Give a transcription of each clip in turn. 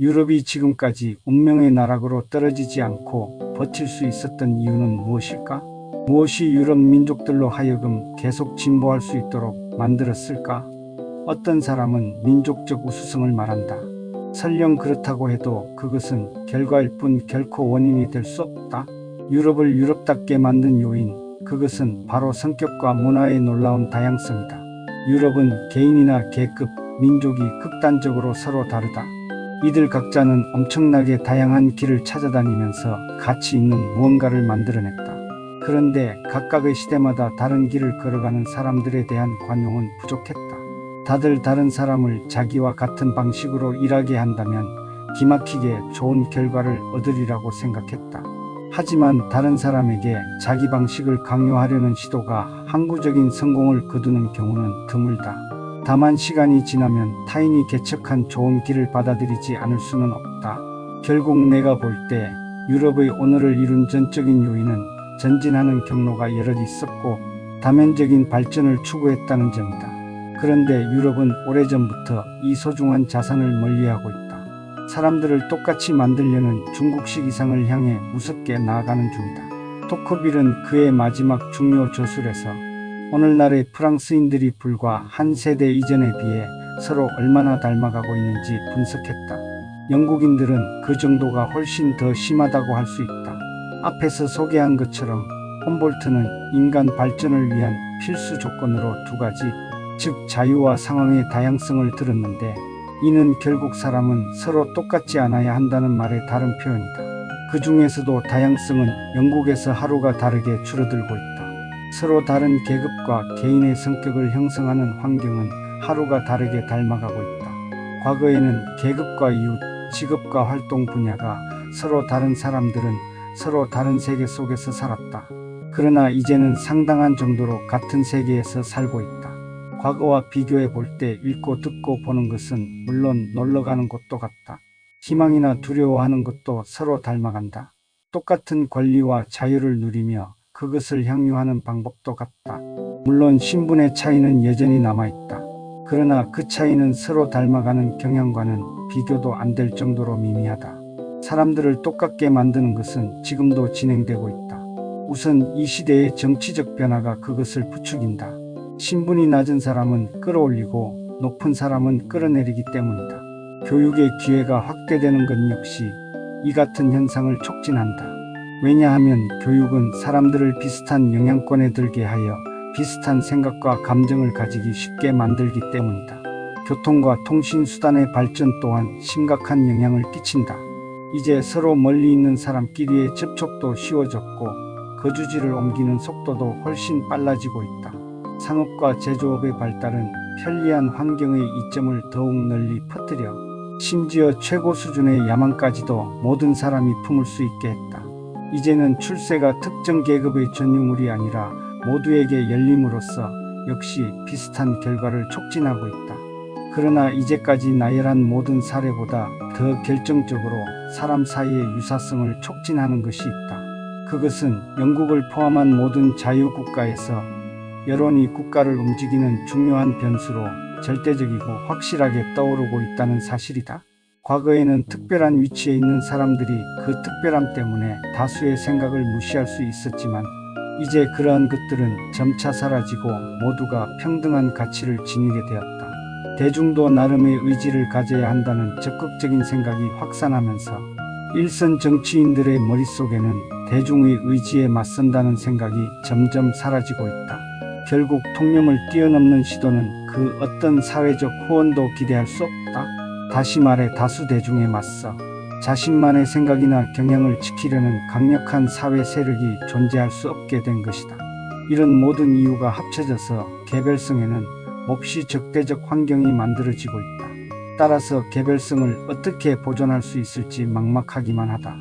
유럽이 지금까지 운명의 나락으로 떨어지지 않고 버틸 수 있었던 이유는 무엇일까? 무엇이 유럽 민족들로 하여금 계속 진보할 수 있도록 만들었을까? 어떤 사람은 민족적 우수성을 말한다. 설령 그렇다고 해도 그것은 결과일 뿐 결코 원인이 될 수 없다. 유럽을 유럽답게 만든 요인, 그것은 바로 성격과 문화의 놀라운 다양성이다. 유럽은 개인이나 계급, 민족이 극단적으로 서로 다르다. 이들 각자는 엄청나게 다양한 길을 찾아다니면서 가치 있는 무언가를 만들어냈다. 그런데 각각의 시대마다 다른 길을 걸어가는 사람들에 대한 관용은 부족했다. 다들 다른 사람을 자기와 같은 방식으로 일하게 한다면 기막히게 좋은 결과를 얻으리라고 생각했다. 하지만 다른 사람에게 자기 방식을 강요하려는 시도가 항구적인 성공을 거두는 경우는 드물다. 다만 시간이 지나면 타인이 개척한 좋은 길을 받아들이지 않을 수는 없다. 결국 내가 볼 때 유럽의 오늘을 이룬 전적인 요인은 전진하는 경로가 여럿 있었고 다면적인 발전을 추구했다는 점이다. 그런데 유럽은 오래전부터 이 소중한 자산을 멀리하고 있다. 사람들을 똑같이 만들려는 중국식 이상을 향해 무섭게 나아가는 중이다. 토커빌은 그의 마지막 중요 저술에서 오늘날의 프랑스인들이 불과 한 세대 이전에 비해 서로 얼마나 닮아가고 있는지 분석했다. 영국인들은 그 정도가 훨씬 더 심하다고 할 수 있다. 앞에서 소개한 것처럼 홈볼트는 인간 발전을 위한 필수 조건으로 두 가지, 즉 자유와 상황의 다양성을 들었는데 이는 결국 사람은 서로 똑같지 않아야 한다는 말의 다른 표현이다. 그 중에서도 다양성은 영국에서 하루가 다르게 줄어들고 있다. 서로 다른 계급과 개인의 성격을 형성하는 환경은 하루가 다르게 닮아가고 있다. 과거에는 계급과 이웃, 직업과 활동 분야가 서로 다른 사람들은 서로 다른 세계 속에서 살았다. 그러나 이제는 상당한 정도로 같은 세계에서 살고 있다. 과거와 비교해 볼 때 읽고 듣고 보는 것은 물론 놀러가는 곳도 같다. 희망이나 두려워하는 것도 서로 닮아간다. 똑같은 권리와 자유를 누리며 그것을 향유하는 방법도 같다. 물론 신분의 차이는 여전히 남아있다. 그러나 그 차이는 서로 닮아가는 경향과는 비교도 안 될 정도로 미미하다. 사람들을 똑같게 만드는 것은 지금도 진행되고 있다. 우선 이 시대의 정치적 변화가 그것을 부추긴다. 신분이 낮은 사람은 끌어올리고 높은 사람은 끌어내리기 때문이다. 교육의 기회가 확대되는 것 역시 이 같은 현상을 촉진한다. 왜냐하면 교육은 사람들을 비슷한 영향권에 들게 하여 비슷한 생각과 감정을 가지기 쉽게 만들기 때문이다. 교통과 통신수단의 발전 또한 심각한 영향을 끼친다. 이제 서로 멀리 있는 사람끼리의 접촉도 쉬워졌고 거주지를 옮기는 속도도 훨씬 빨라지고 있다. 상업과 제조업의 발달은 편리한 환경의 이점을 더욱 널리 퍼뜨려 심지어 최고 수준의 야망까지도 모든 사람이 품을 수 있게 했다. 이제는 출세가 특정 계급의 전유물이 아니라 모두에게 열림으로써 역시 비슷한 결과를 촉진하고 있다. 그러나 이제까지 나열한 모든 사례보다 더 결정적으로 사람 사이의 유사성을 촉진하는 것이 있다. 그것은 영국을 포함한 모든 자유국가에서 여론이 국가를 움직이는 중요한 변수로 절대적이고 확실하게 떠오르고 있다는 사실이다. 과거에는 특별한 위치에 있는 사람들이 그 특별함 때문에 다수의 생각을 무시할 수 있었지만 이제 그러한 것들은 점차 사라지고 모두가 평등한 가치를 지니게 되었다. 대중도 나름의 의지를 가져야 한다는 적극적인 생각이 확산하면서 일선 정치인들의 머릿속에는 대중의 의지에 맞선다는 생각이 점점 사라지고 있다. 결국 통념을 뛰어넘는 시도는 그 어떤 사회적 후원도 기대할 수 없다. 다시 말해 다수 대중에 맞서 자신만의 생각이나 경향을 지키려는 강력한 사회 세력이 존재할 수 없게 된 것이다. 이런 모든 이유가 합쳐져서 개별성에는 몹시 적대적 환경이 만들어지고 있다. 따라서 개별성을 어떻게 보존할 수 있을지 막막하기만 하다.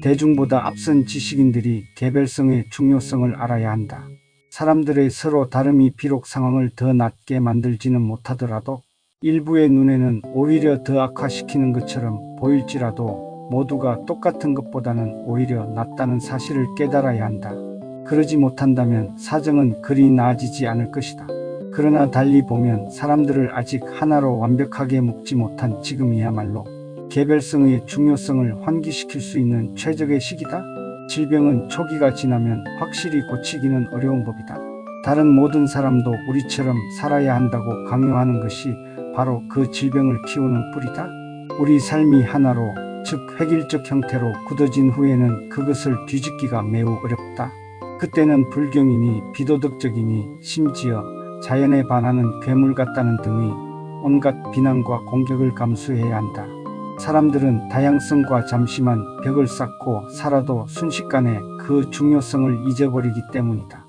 대중보다 앞선 지식인들이 개별성의 중요성을 알아야 한다. 사람들의 서로 다름이 비록 상황을 더 낫게 만들지는 못하더라도 일부의 눈에는 오히려 더 악화시키는 것처럼 보일지라도 모두가 똑같은 것보다는 오히려 낫다는 사실을 깨달아야 한다. 그러지 못한다면 사정은 그리 나아지지 않을 것이다. 그러나 달리 보면 사람들을 아직 하나로 완벽하게 묶지 못한 지금이야말로 개별성의 중요성을 환기시킬 수 있는 최적의 시기다. 질병은 초기가 지나면 확실히 고치기는 어려운 법이다. 다른 모든 사람도 우리처럼 살아야 한다고 강요하는 것이 바로 그 질병을 키우는 뿌리다. 우리 삶이 하나로, 즉 획일적 형태로 굳어진 후에는 그것을 뒤집기가 매우 어렵다. 그때는 불경이니 비도덕적이니 심지어 자연에 반하는 괴물 같다는 등의 온갖 비난과 공격을 감수해야 한다. 사람들은 다양성과 잠시만 벽을 쌓고 살아도 순식간에 그 중요성을 잊어버리기 때문이다.